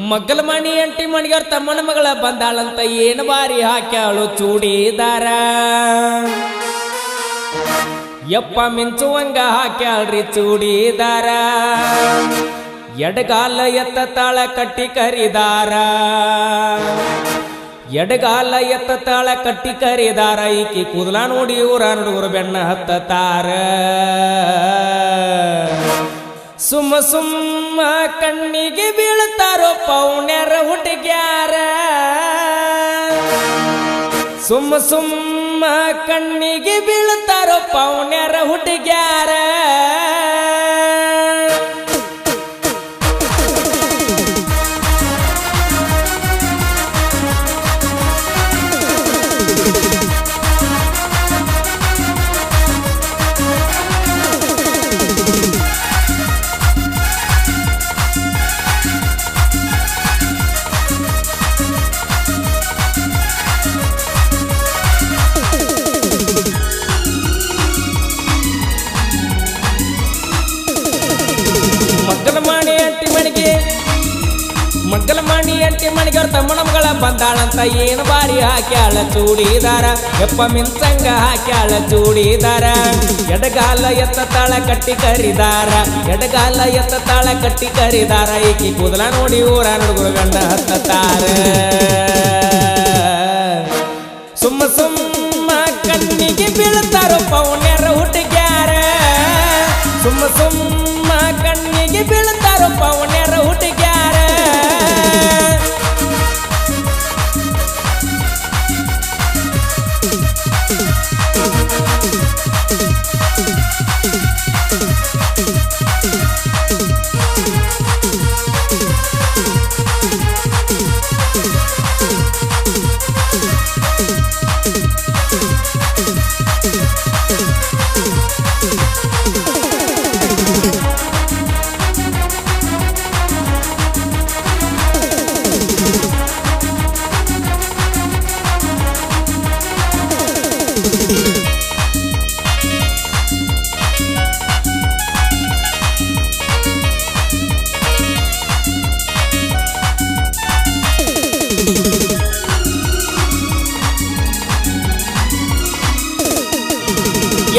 ಮಗ್ಗಲಮಣಿ ಅಂಟಿ ಮಣಿಗವ್ರ ತಮ್ಮನ ಮಗಳ ಬಂದಾಳಂತ ಏನು ಬಾರಿ ಹಾಕ್ಯಾಳು ಚೂಡಿದಾರ ಯಪ್ಪ ಮಿಂಚುವಂಗ ಹಾಕ್ಯಾಳ್ರಿ ಚೂಡಿದಾರ ಎಡಗಾಲ ಎತ್ತ ತಾಳ ಕಟ್ಟಿ ಕರಿದಾರ ಎಡಗಾಲ ಎತ್ತ ತಾಳ ಕಟ್ಟಿ ಕರಿದಾರ ಈಕಿ ಕೂದಲ ನೋಡಿ ಊರ ಹುಡುಗರು ಬೆನ್ನ ಹತ್ತಾರ ಸುಮ್ಮ ಸುಮ್ಮ ಕಣ್ಣಿಗೆ ಬೀಳ್ತಾರೋ ಪೌಣ್ಯರ ಹುಡುಗ್ಯಾರ ಸುಮ್ಮ ಸುಮ್ಮ ಕಣ್ಣಿಗೆ ಬೀಳ್ತಾರೋ ಪೌಣ್ಯರ ಹುಡುಗ್ಯಾರ ಮಗ್ಗಲಮಣಿ ಅಂಟಿ ಮಣಿಗವ್ರ ತಮ್ಮನ ಮಗಳ ಬಂದಾಳಂತ ಏನು ಬಾರಿ ಹಾಕ್ಯಾಳ ಚೂಡಿದಾರ ಯಪ್ಪ ಮಿಂಚಂಗ ಹಾಕ್ಯಾಳ ಚೂಡಿದಾರ ಎಡಗಾಲ ಎತ್ತ ತಾಳ ಕಟ್ಟಿ ಕರಿದಾರ ಎಡಗಾಲ ಎತ್ತ ತಾಳ ಕಟ್ಟಿ ಕರಿದಾರ ಈಕಿ ಕೂದಲ ನೋಡಿ ಊರ ಹುಡುಗರು ಗಂಡ ಹತ್ತಾರ ಸುಮ್ಮ ಸುಮ್ಮ ಕಣ್ಣಿಗೆ ಬೀಳ್ತಾರೋ ಪೌಣ್ಯರ ಹುಡುಗ್ಯಾರ ಸುಮ್ಮ ಸುಮ್ಮ ಕಣ್ಣಿಗೆ ಬೀಳ್ತಾರೋ ಪೌಣ್ಯರ ಹುಡುಗ್ಯಾರ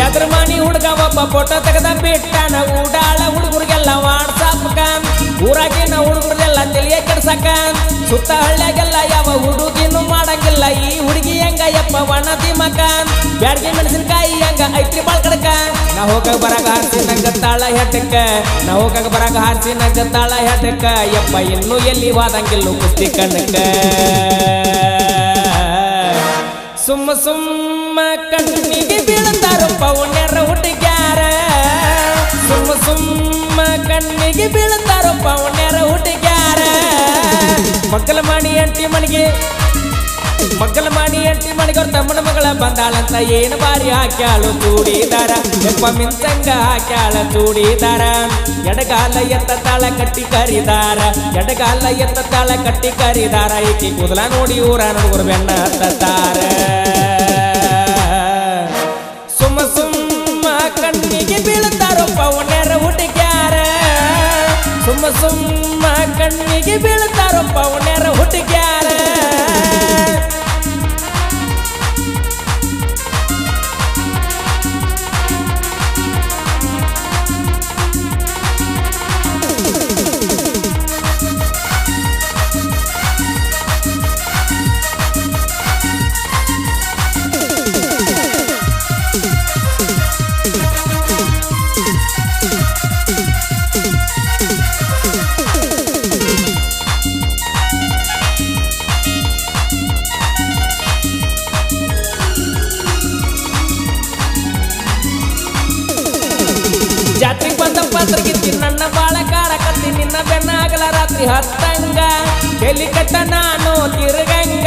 ಎದ್ರ ಮನಿ ಹುಡುಗ ಒಬ್ಬ ಫೋಟೋ ತೆಗೆದ ಬಿಟ್ಟಾನ ಊಡಾಳ ಹುಡುಗರಿಗೆಲ್ಲ ವಾಟ್ಸಾಪ್ಕ ಊರಾಗಿನ ಹುಡುಗರಿಗೆಲ್ಲ ತಿಳಿಯ ಕೆಡ್ಸಕ ಸುತ್ತ ಹಳ್ಳಿಯಾಗೆಲ್ಲ ಯಾವ ಹುಡುಗಿನೂ ಮಾಡಂಗಿಲ್ಲ ಈ ಹುಡುಗಿ ಹೆಂಗ ಯಪ್ಪ ವಣತಿ ಮಕ ಬ್ಯಾಡ್ಗಿ ಮೆಣಸಿನಕಾಯಿ ಹಂಗ ಐತ್ರಿ ಬಾಳ್ಕಡಕ ನಾ ಹೋಗಾಗ ಬರಾಗ ಹಾರಿಸಿ ನಂಗ ತಾಳ ಹೆಟ್ಟಕ್ಕ ನಾ ಹೋಗಾಗ ಬರಾಗ ಹಾರಿಸಿ ನಂಗ ತಾಳ ಹೆಟ್ಟಕ್ಕ ಯಪ್ಪ ಇನ್ನೂ ಎಲ್ಲಿ ವಾದಂಗಿಲ್ಲ ಕುಸ್ತಿ ಕಣ್ಣಕ್ಕ ಸುಮ್ಮ ಸುಮ್ಮ ಕಣ್ಣಿಗೆ ಬೀಳ್ತಾರೋ ಪೌಣ್ಯರ ಹುಡುಗ್ಯಾರ ಸುಮ್ಮ ಸುಮ್ಮ ಕಣ್ಣಿಗೆ ಬೀಳ್ತಾರೋ ಪೌಣ್ಯರ ಹುಡುಗ್ಯಾರ ಮಗ್ಗಲಮಣಿ ಅಂಟಿ ಮಣಿಗವ್ರ ತಮ್ಮನ ಮಗಳ ಬಂದಾಳಂತ ಏನು ಬಾರಿ ಹಾಕ್ಯಾಳು ಚೂಡಿದಾರ ಯಪ್ಪ ಮಿಂಚಂಗ ಹಾಕ್ಯಾಳ ಚೂಡಿದಾರ ಎಡಗಾಲ ಎತ್ತ ತಾಳ ಕಟ್ಟಿ ಕರಿದಾರ ಎಡಗಾಲ ಎತ್ತ ತಾಳ ಕಟ್ಟಿ ಕರಿದಾರ ಈಕಿ ಕೂದಲ ನೋಡಿ ಊರ ಹುಡುಗರು ಬೆನ್ನ ಹತ್ತಾರ ಸುಮ್ಮ ಸುಮ್ಮ ಕಣ್ಣಿಗೆ ಬೀಳ್ತಾರೋ ಪೌಣ್ಯರ ಹುಡುಗ್ಯಾರ ಸುಮ್ಮ ಸುಮ್ಮ ಕಣ್ಣಿಗೆ ಬೀಳ್ತಾರೋ ಪೌಣ್ಯರ ಹುಡುಗ್ಯಾರ ಜಾತ್ರೆಗೆ ಬಂದ ಪಾತ್ರಗಿತ್ತಿ ನನ್ನ ಬಾಳ ಕಾಡಕತ್ತಿ ನಿನ್ನ ಬೆನ್ನ ಆಗಲ ರಾತ್ರಿ ಹತ್ತಂಗ ಎಲ್ಲಿ ಕಟ್ಟ ನಾನು ತಿರುಗಂಗ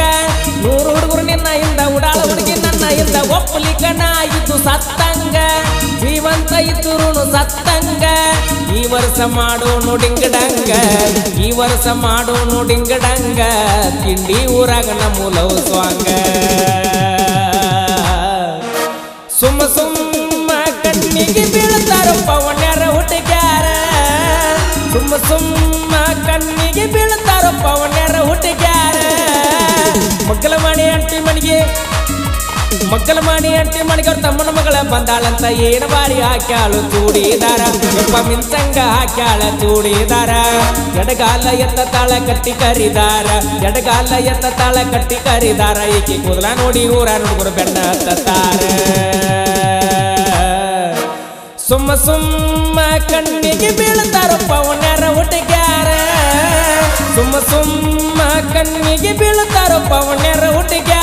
100 ಹುಡುಗರು ನಿನ್ನ ಹಿಂದ ಉಡಾಳ ಹುಡುಗಿ ನನ್ನ ಹಿಂದ ಒಪ್ಪಲಿಕ್ಕ ನಾ ಇದ್ದು ಸತ್ತಂಗ ಜೀವಂತ ಇದ್ದುರುನು ಸತ್ತಂಗ ಈ ವರ್ಷ ಮಾಡೋನು ಡಿಂಗಡಂಗ ಈ ವರ್ಷ ಮಾಡೋನು ಡಿಂಗಡಂಗ ತಿಂಡಿ ಊರಾಗ ನಮ್ಮೂಲವು ಸ್ವಾಂಗ ಸುಮ್ಮ ಸುಮ್ಮ ಕಣ್ಣಿಗೆ ಬೀಳ್ತಾರೋ ಪೌಣ್ಯರ ಹುಡುಗ್ಯಾರ ಸುಮ್ಮ ಸುಮ್ಮ ಕಣ್ಣಿಗೆ ಬೀಳ್ತಾರ ಪವನ್ಯರ ಹುಟ್ಟಿಗ್ಯಾರ ಮಗ್ಗಲ ಮಾಡಿ ಅಂಟಿ ಮಣಿಗೆ ಅವ್ರ ತಮ್ಮನ ಮಗಳ ಬಂದಾಳಂತ ಏನ ಬಾರಿ ಹಾಕ್ಯಾಳು ಚೂಡಿದಾರ ಒಬ್ಬ ಮಿಂಚಂಗ ಹಾಕ್ಯಾಳ ಚೂಡಿದಾರ ಎಡಗಾಲ ಎತ್ತ ತಾಳ ಕಟ್ಟಿ ಕರಿದಾರ ಈಕಿ ಕೂದಲ ನೋಡಿ ಊರ ಹುಡುಗರು ಬೆಣ್ಣ ಹತ್ತಾರ ಸುಮ್ಮ ಕಣ್ಣಿಗೆ ಬೀಳ್ತಾರ ಪವನ್ಯರ ಹುಟ್ಟಿಗ್ಯಾರ ಸುಮ್ಮ ಕಣ್ಣಿಗೆ ಬೀಳ್ತಾರ ಪವನ್ಯರ ಹುಟ್ಟಿಗ್ಯಾರ